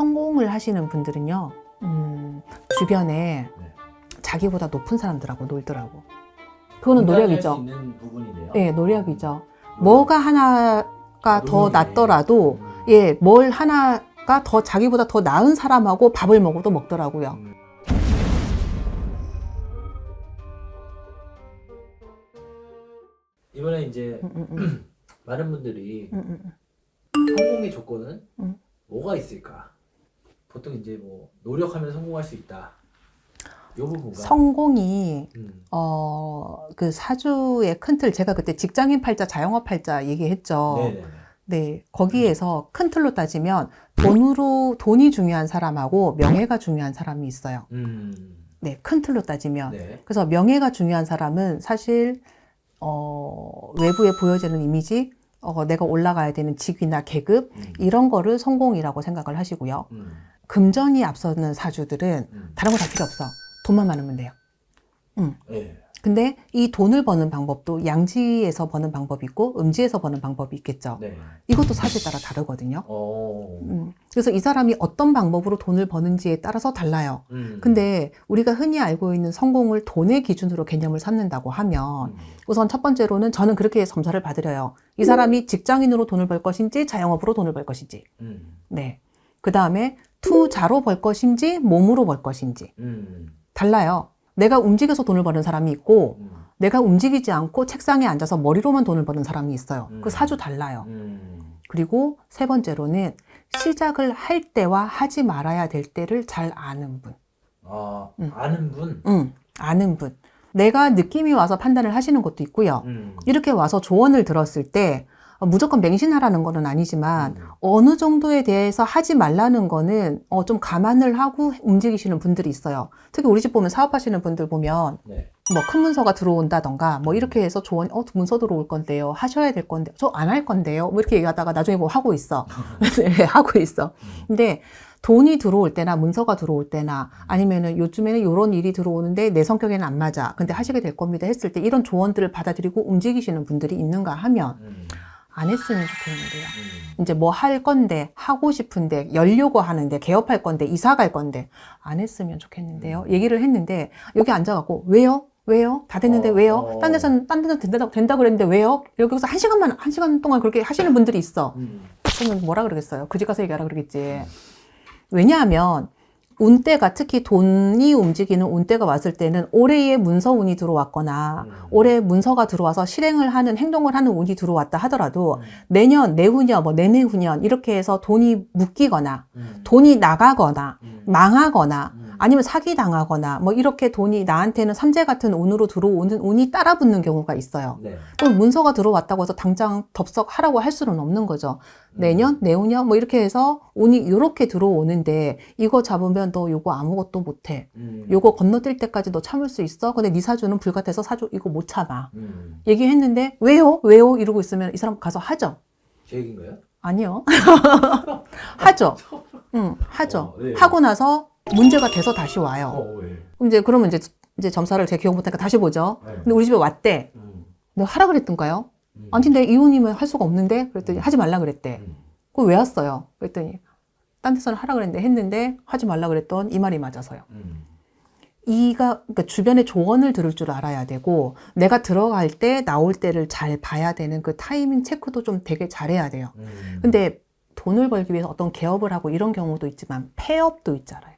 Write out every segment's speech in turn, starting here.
성공을 하시는 분들은요, 주변에 네. 자기보다 높은 사람들하고 놀더라고. 그거는 노력이죠. 수 있는 부분이네요. 예, 노력이죠. 뭐가 하나가 더 노력이네. 낫더라도, 예, 뭘 하나가 더 자기보다 더 나은 사람하고 밥을 먹어도 먹더라고요. 이번에 이제 많은 분들이 성공의 조건은 뭐가 있을까? 보통 이제 뭐 노력하면 성공할 수 있다. 요 부분가 성공이, 그 사주의 큰 틀, 제가 그때 직장인 팔자, 자영업 팔자 얘기했죠. 네네네. 네, 거기에서 큰 틀로 따지면 돈이 중요한 사람하고 명예가 중요한 사람이 있어요. 네, 큰 틀로 따지면. 네. 그래서 명예가 중요한 사람은 사실 외부에 보여지는 이미지, 내가 올라가야 되는 직위나 계급 이런 거를 성공이라고 생각을 하시고요. 금전이 앞서는 사주들은 다른 거 다 필요 없어. 돈만 많으면 돼요. 네. 근데 이 돈을 버는 방법도 양지에서 버는 방법이 있고 음지에서 버는 방법이 있겠죠. 네. 이것도 사주에 따라 다르거든요. 오. 그래서 이 사람이 어떤 방법으로 돈을 버는지에 따라서 달라요. 근데 우리가 흔히 알고 있는 성공을 돈의 기준으로 개념을 삼는다고 하면 우선 첫 번째로는 저는 그렇게 점수를 받으려요. 이 사람이 직장인으로 돈을 벌 것인지 자영업으로 돈을 벌 것인지. 네. 그 다음에 투자로 벌 것인지 몸으로 벌 것인지. 달라요. 내가 움직여서 돈을 버는 사람이 있고 내가 움직이지 않고 책상에 앉아서 머리로만 돈을 버는 사람이 있어요. 그 사주 달라요. 그리고 세 번째로는 시작을 할 때와 하지 말아야 될 때를 잘 아는 분. 아, 아는 분? 아는 분. 내가 느낌이 와서 판단을 하시는 것도 있고요. 이렇게 와서 조언을 들었을 때 무조건 맹신하라는 거는 아니지만 어느 정도에 대해서 하지 말라는 거는 좀 감안을 하고 움직이시는 분들이 있어요. 특히 우리 집 보면 사업하시는 분들 보면 네. 뭐 큰 문서가 들어온다던가 뭐 이렇게 해서 조언, 문서 들어올 건데요. 하셔야 될 건데, 저 안 할 건데요. 뭐 이렇게 얘기하다가 나중에 뭐 하고 있어. 네, 하고 있어. 근데 돈이 들어올 때나 문서가 들어올 때나 아니면은 요즘에는 이런 일이 들어오는데 내 성격에는 안 맞아. 근데 하시게 될 겁니다. 했을 때 이런 조언들을 받아들이고 움직이시는 분들이 있는가 하면 안 했으면 좋겠는데요. 이제 뭐 할 건데, 하고 싶은데, 열려고 하는데, 개업할 건데, 이사 갈 건데, 안 했으면 좋겠는데요. 얘기를 했는데, 여기 앉아갖고, 왜요? 왜요? 다 됐는데 왜요? 딴 데서는 된다 그랬는데 왜요? 여기서 한 시간 동안 그렇게 하시는 분들이 있어. 그러면 뭐라 그러겠어요? 그집 가서 얘기하라 그러겠지. 왜냐하면, 운때가 특히 돈이 움직이는 운때가 왔을 때는 올해의 문서 운이 들어왔거나 올해 문서가 들어와서 실행을 하는 행동을 하는 운이 들어왔다 하더라도 내년, 내후년, 뭐 내내후년 이렇게 해서 돈이 묶이거나 돈이 나가거나 망하거나 아니면 사기당하거나 뭐 이렇게 돈이 나한테는 삼재 같은 운으로 들어오는 운이 따라붙는 경우가 있어요. 네. 그럼 문서가 들어왔다고 해서 당장 덥석 하라고 할 수는 없는 거죠. 내년, 내후년 뭐 이렇게 해서 운이 이렇게 들어오는데 이거 잡으면 너 요거 아무것도 못해. 요거 건너뛸 때까지 너 참을 수 있어? 근데 네 사주는 불같아서 사주 이거 못 참아. 얘기했는데 왜요? 왜요? 이러고 있으면 이 사람 가서 하죠. 제 얘기인가요? 아니요. 하죠. 하죠. 네. 하고 나서 문제가 돼서 다시 와요. 왜? 그러면 이제 점사를 제 기억 못하니까 다시 보죠. 네. 근데 우리 집에 왔대. 내가 하라 그랬던가요? 아니, 근데 이혼이면 할 수가 없는데? 그랬더니 하지 말라 그랬대. 그거 왜 왔어요? 그랬더니 딴 데서는 하라 그랬는데 했는데 하지 말라 그랬던 이 말이 맞아서요. 그러니까 주변의 조언을 들을 줄 알아야 되고 내가 들어갈 때 나올 때를 잘 봐야 되는 그 타이밍 체크도 좀 되게 잘해야 돼요. 근데 돈을 벌기 위해서 어떤 개업을 하고 이런 경우도 있지만 폐업도 있잖아요.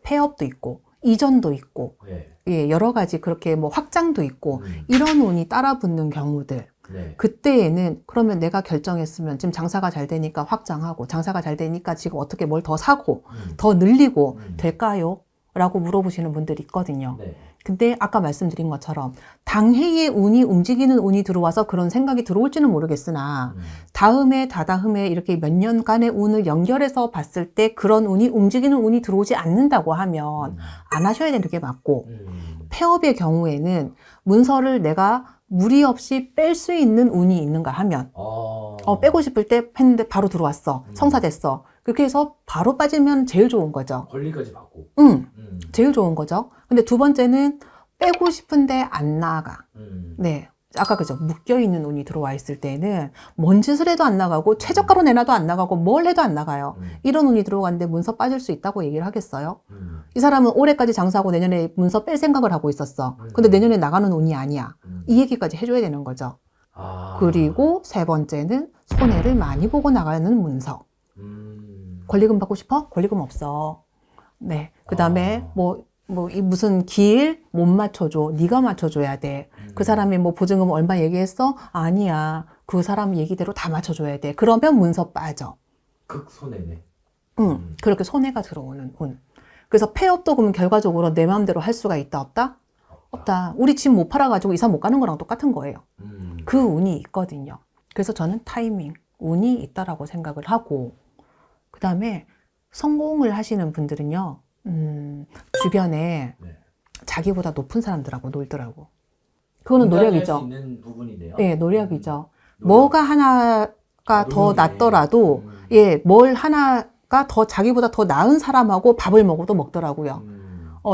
폐업도 있고 이전도 있고 네. 예, 여러 가지 그렇게 뭐 확장도 있고 이런 운이 따라붙는 경우들 네. 그때에는 그러면 내가 결정했으면 지금 장사가 잘 되니까 확장하고 장사가 잘 되니까 지금 어떻게 뭘 더 사고 더 늘리고 될까요? 라고 물어보시는 분들이 있거든요. 네. 근데 아까 말씀드린 것처럼 당해의 운이 움직이는 운이 들어와서 그런 생각이 들어올지는 모르겠으나 다음에 다다음에 이렇게 몇 년간의 운을 연결해서 봤을 때 그런 운이 움직이는 운이 들어오지 않는다고 하면 안 하셔야 되는 게 맞고 폐업의 경우에는 문서를 내가 무리 없이 뺄 수 있는 운이 있는가 하면 빼고 싶을 때 했는데 바로 들어왔어. 성사됐어. 그렇게 해서 바로 빠지면 제일 좋은 거죠. 권리까지 받고. 제일 좋은 거죠. 근데 두 번째는 빼고 싶은데 안 나가. 네. 아까 그죠? 묶여있는 운이 들어와 있을 때는 뭔 짓을 해도 안 나가고 최저가로 내놔도 안 나가고 뭘 해도 안 나가요. 이런 운이 들어갔는데 문서 빠질 수 있다고 얘기를 하겠어요? 이 사람은 올해까지 장사하고 내년에 문서 뺄 생각을 하고 있었어. 근데 내년에 나가는 운이 아니야. 이 얘기까지 해줘야 되는 거죠. 그리고 세 번째는 손해를 많이 보고 나가는 문서. 권리금 받고 싶어? 권리금 없어. 네. 그 다음에 이 무슨 길 못 맞춰줘. 네가 맞춰줘야 돼. 그 사람이 뭐 보증금 얼마 얘기했어? 아니야. 그 사람 얘기대로 다 맞춰줘야 돼. 그러면 문서 빠져. 극손해네. 그렇게 손해가 들어오는 운. 그래서 폐업도 그러면 결과적으로 내 마음대로 할 수가 있다 없다? 없다. 우리 집 못 팔아가지고 이사 못 가는 거랑 똑같은 거예요. 그 운이 있거든요. 그래서 저는 타이밍, 운이 있다라고 생각을 하고, 그 다음에 성공을 하시는 분들은요, 주변에 네. 자기보다 높은 사람들하고 놀더라고. 그거는 노력이죠. 할수 있는 부분이네요. 네, 노력이죠. 노력. 뭐가 하나가 더 노력이네. 낫더라도, 예, 뭘 하나가 더 자기보다 더 나은 사람하고 밥을 먹어도 먹더라고요.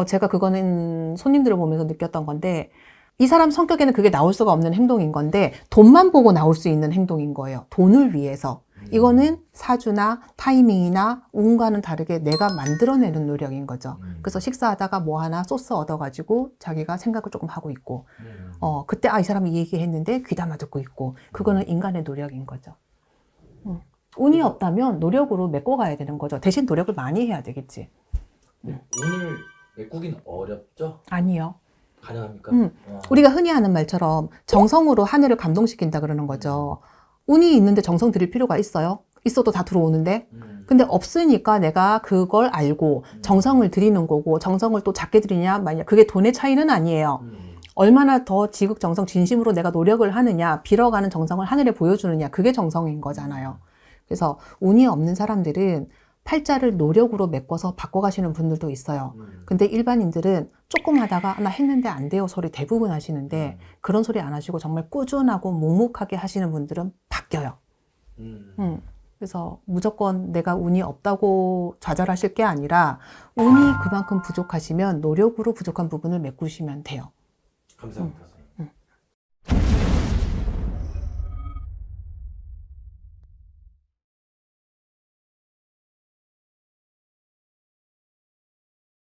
제가 그거는 손님들을 보면서 느꼈던 건데, 이 사람 성격에는 그게 나올 수가 없는 행동인 건데, 돈만 보고 나올 수 있는 행동인 거예요. 돈을 위해서. 이거는 사주나 타이밍이나 운과는 다르게 내가 만들어내는 노력인 거죠. 그래서 식사하다가 뭐 하나 소스 얻어가지고 자기가 생각을 조금 하고 있고, 그때 이 사람이 이 얘기했는데 귀담아 듣고 있고, 그거는 인간의 노력인 거죠. 운이 없다면 노력으로 메꿔가야 되는 거죠. 대신 노력을 많이 해야 되겠지. 운을 메꾸긴 어렵죠? 아니요. 가능합니까? 우리가 흔히 하는 말처럼 정성으로 하늘을 감동시킨다 그러는 거죠. 운이 있는데 정성 들일 필요가 있어요? 있어도 다 들어오는데? 근데 없으니까 내가 그걸 알고 정성을 들이는 거고, 정성을 또 작게 들이냐 만약 그게 돈의 차이는 아니에요. 얼마나 더 지극정성 진심으로 내가 노력을 하느냐, 빌어가는 정성을 하늘에 보여주느냐, 그게 정성인 거잖아요. 그래서 운이 없는 사람들은 팔자를 노력으로 메꿔서 바꿔가시는 분들도 있어요. 근데 일반인들은 조금 하다가 나 했는데 안 돼요 소리 대부분 하시는데, 그런 소리 안 하시고 정말 꾸준하고 묵묵하게 하시는 분들은 바뀌어요. 그래서 무조건 내가 운이 없다고 좌절하실 게 아니라, 운이 그만큼 부족하시면 노력으로 부족한 부분을 메꾸시면 돼요. 감사합니다.